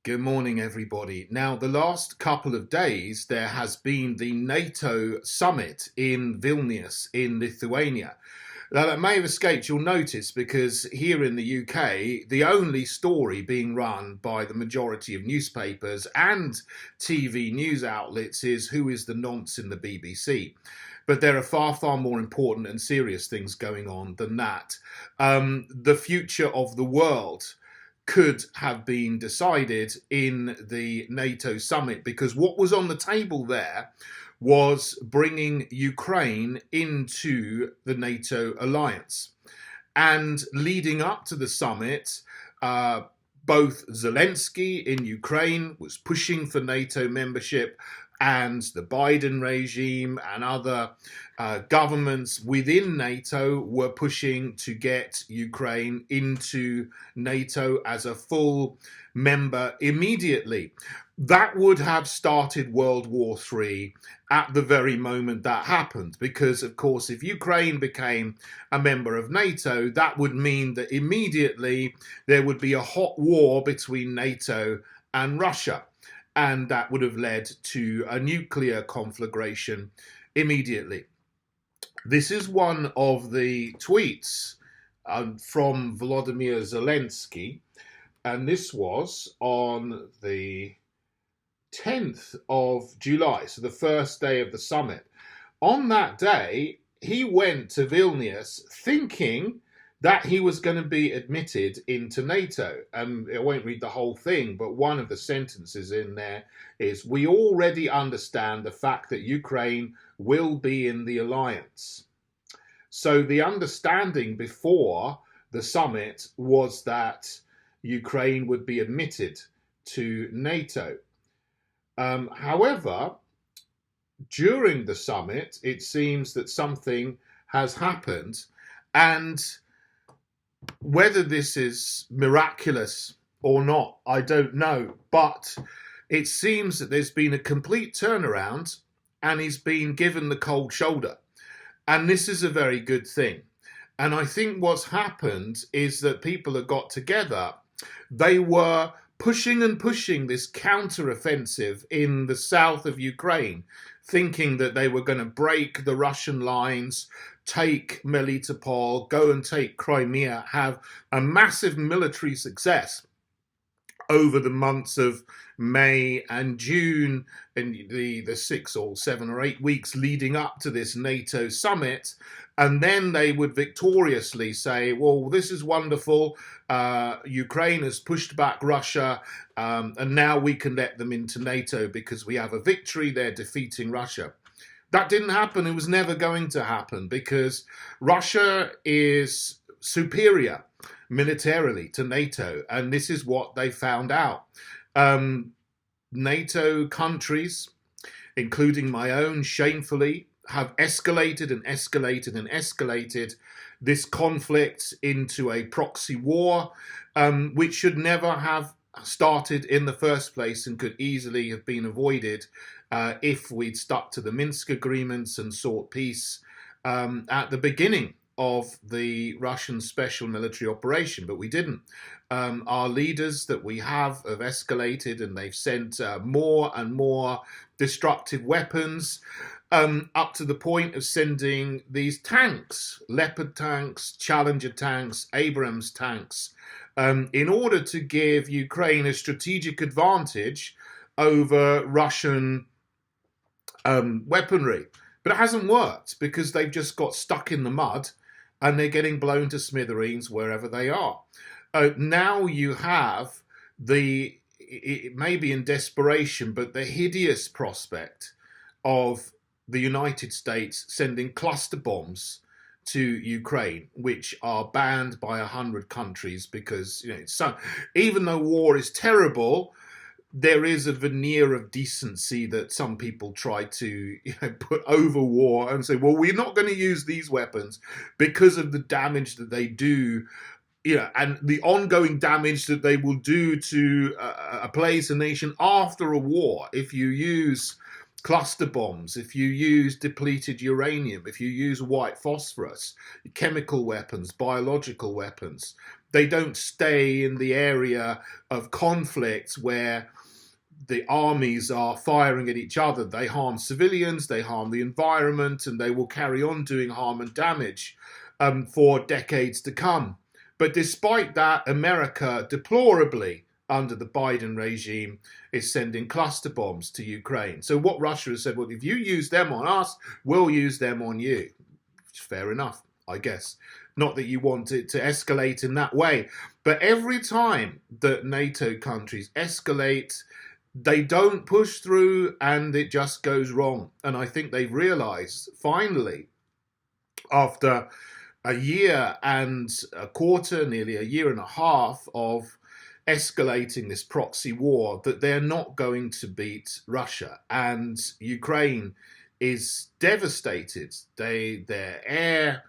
Good morning, everybody. Now, the last couple of days, there has been the NATO summit in Vilnius in Lithuania. Now, that may have escaped your notice because here in the UK, the only story being run by the majority of newspapers and TV news outlets is who is the nonce in the BBC. But there are far, far more important and serious things going on than that. The future of the world could have been decided in the NATO summit, because what was on the table there was bringing Ukraine into the NATO alliance. And leading up to the summit, both Zelensky in Ukraine was pushing for NATO membership, and the Biden regime and other governments within NATO were pushing to get Ukraine into NATO as a full member immediately. That would have started World War III at the very moment that happened, because, of course, if Ukraine became a member of NATO, that would mean that immediately there would be a hot war between NATO and Russia. And that would have led to a nuclear conflagration immediately. This is one of the tweets from Volodymyr Zelensky, and this was on the 10th of July, so the first day of the summit. On that day, he went to Vilnius thinking that he was going to be admitted into NATO. I won't read the whole thing, but one of the sentences in there is, "We already understand the fact that Ukraine will be in the alliance." So the understanding before the summit was that Ukraine would be admitted to NATO. However, during the summit, it seems that something has happened, and whether this is miraculous or not, I don't know, but it seems that there's been a complete turnaround and he's been given the cold shoulder. And this is a very good thing. And I think what's happened is that people have got together. They were pushing and pushing this counteroffensive in the south of Ukraine, thinking that they were going to break the Russian lines, take Melitopol, go and take Crimea, have a massive military success over the months of May and June, and the 6 or 7 or 8 weeks leading up to this NATO summit. And then they would victoriously say, well, this is wonderful. Ukraine has pushed back Russia, and now we can let them into NATO because we have a victory. They're defeating Russia. That didn't happen. It was never going to happen, because Russia is superior militarily to NATO, and this is what they found out. NATO countries, including my own, shamefully, have escalated and escalated and escalated this conflict into a proxy war, which should never have started in the first place and could easily have been avoided if we'd stuck to the Minsk agreements and sought peace at the beginning of the Russian special military operation, but we didn't. Our leaders that we have escalated, and they've sent more and more destructive weapons, up to the point of sending these tanks, Leopard tanks, Challenger tanks, Abrams tanks, in order to give Ukraine a strategic advantage over Russian weaponry. But it hasn't worked, because they've just got stuck in the mud and they're getting blown to smithereens wherever they are. Now you have it may be in desperation, but the hideous prospect of the United States sending cluster bombs to Ukraine, which are banned by 100 countries, because even though war is terrible, there is a veneer of decency that some people try to put over war and say, well, we're not going to use these weapons because of the damage that they do, and the ongoing damage that they will do to a place, a nation after a war. If you use cluster bombs, if you use depleted uranium, if you use white phosphorus, chemical weapons, biological weapons, They don't stay in the area of conflict where the armies are firing at each other. They harm civilians, they harm the environment, and they will carry on doing harm and damage for decades to come. But despite that, America, deplorably, under the Biden regime, is sending cluster bombs to Ukraine. So what Russia has said, well, if you use them on us, we'll use them on you. Fair enough, I guess. Not that you want it to escalate in that way. But every time that NATO countries escalate, they don't push through and it just goes wrong. And I think they've realized, finally, after a year and a quarter, nearly a year and a half of escalating this proxy war, that they're not going to beat Russia. And Ukraine is devastated. Their air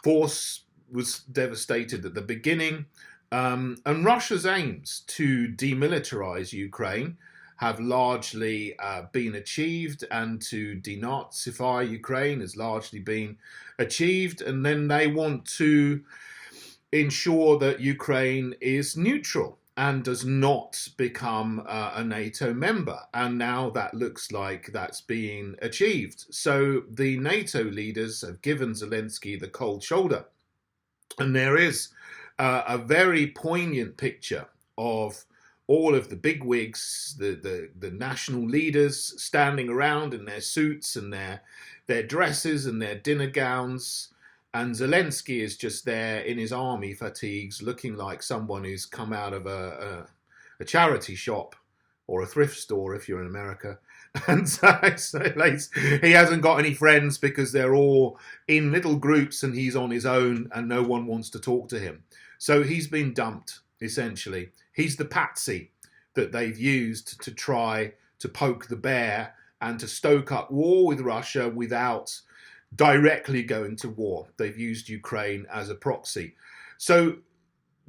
force was devastated at the beginning. And Russia's aims to demilitarize Ukraine have largely been achieved, and to denazify Ukraine has largely been achieved. And then they want to ensure that Ukraine is neutral and does not become a NATO member. And now that looks like that's being achieved. So the NATO leaders have given Zelensky the cold shoulder. And there is a very poignant picture of all of the bigwigs, the national leaders standing around in their suits and their dresses and their dinner gowns. And Zelensky is just there in his army fatigues, looking like someone who's come out of a charity shop or a thrift store if you're in America. And so he hasn't got any friends because they're all in little groups and he's on his own and no one wants to talk to him. So he's been dumped, essentially. He's the patsy that they've used to try to poke the bear and to stoke up war with Russia without directly going to war. They've used Ukraine as a proxy. So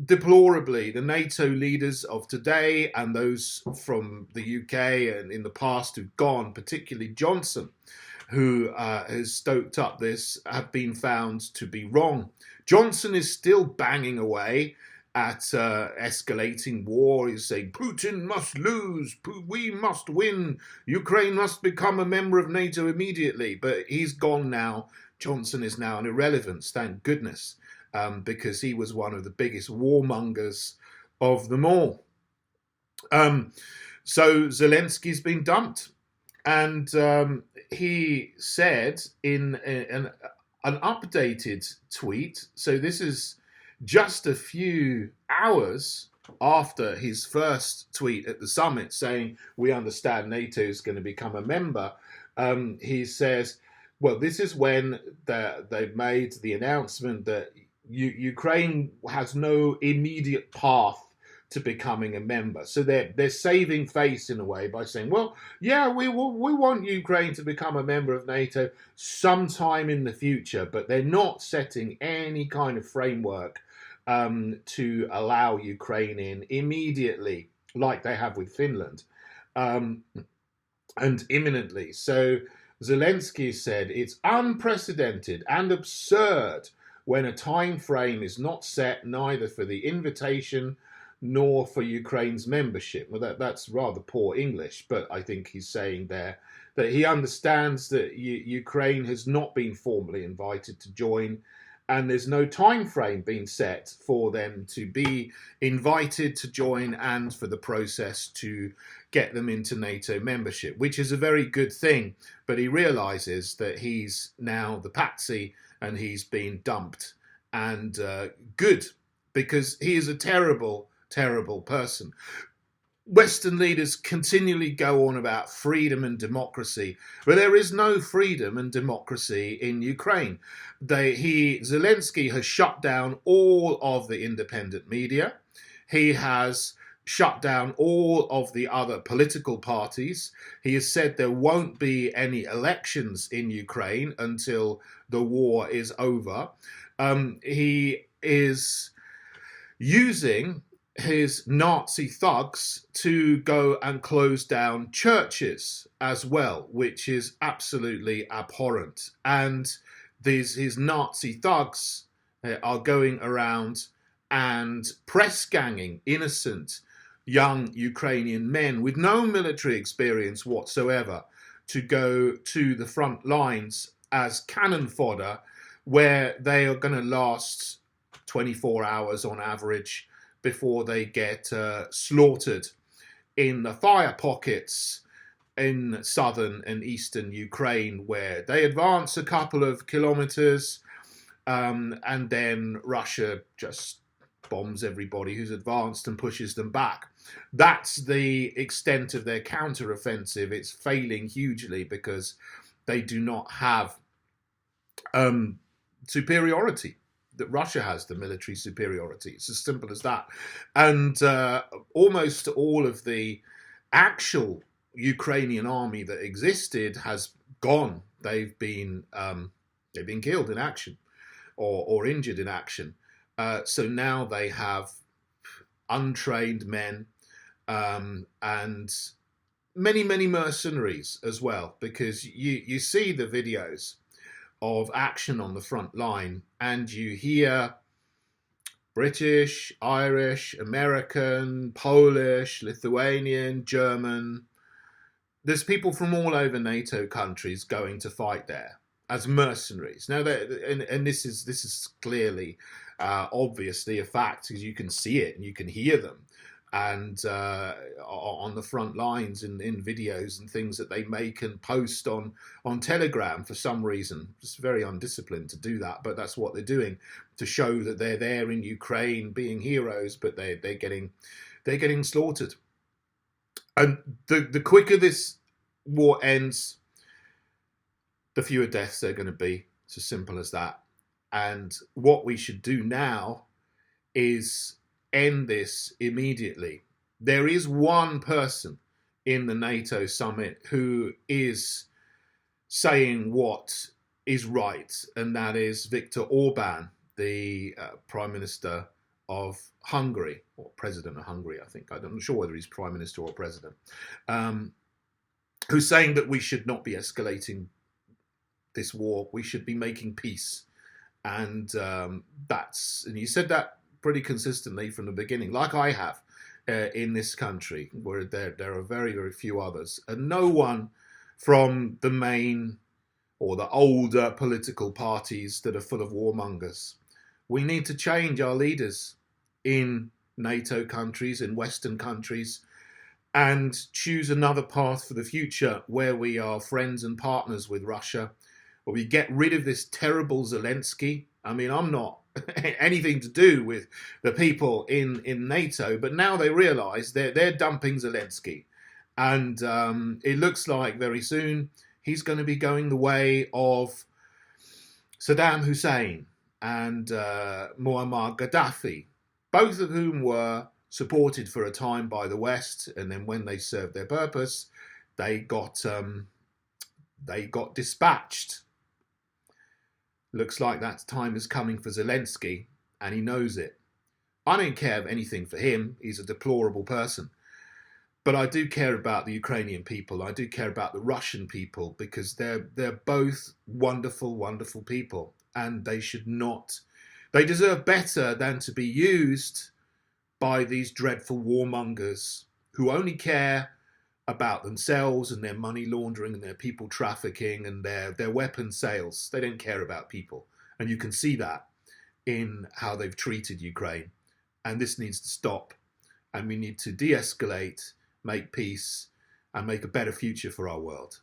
deplorably, the NATO leaders of today and those from the UK and in the past who've gone, particularly Johnson, who has stoked up this, have been found to be wrong. Johnson is still banging away at escalating war. He's saying Putin must lose, we must win, Ukraine must become a member of NATO immediately. But he's gone now. Johnson is now an irrelevance, thank goodness, because he was one of the biggest warmongers of them all. So Zelensky's been dumped. And he said in an updated tweet, so this is just a few hours after his first tweet at the summit saying, we understand NATO is going to become a member, he says, well, this is when they've made the announcement that Ukraine has no immediate path to becoming a member. So they're saving face in a way by saying, well, yeah, we want Ukraine to become a member of NATO sometime in the future, but they're not setting any kind of framework to allow Ukraine in immediately, like they have with Finland, and imminently. So Zelensky said it's unprecedented and absurd when a time frame is not set neither for the invitation nor for Ukraine's membership. Well, that's rather poor English, but I think he's saying there that he understands that Ukraine has not been formally invited to join, and there's no time frame being set for them to be invited to join and for the process to get them into NATO membership, which is a very good thing. But he realizes that he's now the patsy and he's been dumped. And good, because he is a terrible, terrible person. Western leaders continually go on about freedom and democracy, but there is no freedom and democracy in Ukraine. Zelensky has shut down all of the independent media. He has shut down all of the other political parties. He has said there won't be any elections in Ukraine until the war is over. He is using his Nazi thugs to go and close down churches as well, which is absolutely abhorrent. And his Nazi thugs are going around and press ganging innocent young Ukrainian men with no military experience whatsoever to go to the front lines as cannon fodder, where they are going to last 24 hours on average before they get slaughtered in the fire pockets in southern and eastern Ukraine, where they advance a couple of kilometers and then Russia just bombs everybody who's advanced and pushes them back. That's the extent of their counteroffensive. It's failing hugely because they do not have superiority that Russia has, the military superiority. It's as simple as that. And almost all of the actual Ukrainian army that existed has gone. They've been killed in action or injured in action. So now they have untrained men and many mercenaries as well, because you see the videos of action on the front line and you hear British, Irish, American, Polish, Lithuanian, German. There's people from all over NATO countries going to fight there as mercenaries. Now, and this is clearly, obviously a fact, because you can see it and you can hear them, and on the front lines in videos and things that they make and post on Telegram for some reason. Just very undisciplined to do that, but that's what they're doing to show that they're there in Ukraine being heroes, but they're getting slaughtered. And the quicker this war ends, the fewer deaths there are going to be. It's as simple as that. And what we should do now is end this immediately. There is one person in the NATO summit who is saying what is right, and that is Viktor Orban, the Prime Minister of Hungary, or President of Hungary, I think. I'm not sure whether he's Prime Minister or President, who's saying that we should not be escalating this war. We should be making peace. And and he said that pretty consistently from the beginning, like I have in this country, where there are very few others, and no one from the main or the older political parties that are full of warmongers. We need to change our leaders in NATO countries, in Western countries, and choose another path for the future where we are friends and partners with Russia, where we get rid of this terrible Zelensky. I mean, I'm not anything to do with the people in NATO, but now they realise they're dumping Zelensky. And it looks like very soon he's going to be going the way of Saddam Hussein and Muammar Gaddafi, both of whom were supported for a time by the West, and then when they served their purpose, they got dispatched. Looks like that time is coming for Zelensky, and he knows it. I don't care of anything for him. He's a deplorable person. But I do care about the Ukrainian people. I do care about the Russian people, because they're both wonderful, wonderful people. And they deserve better than to be used by these dreadful warmongers who only care about themselves and their money laundering and their people trafficking and their weapon sales. They don't care about people. And you can see that in how they've treated Ukraine. And this needs to stop. And we need to de-escalate, make peace, and make a better future for our world.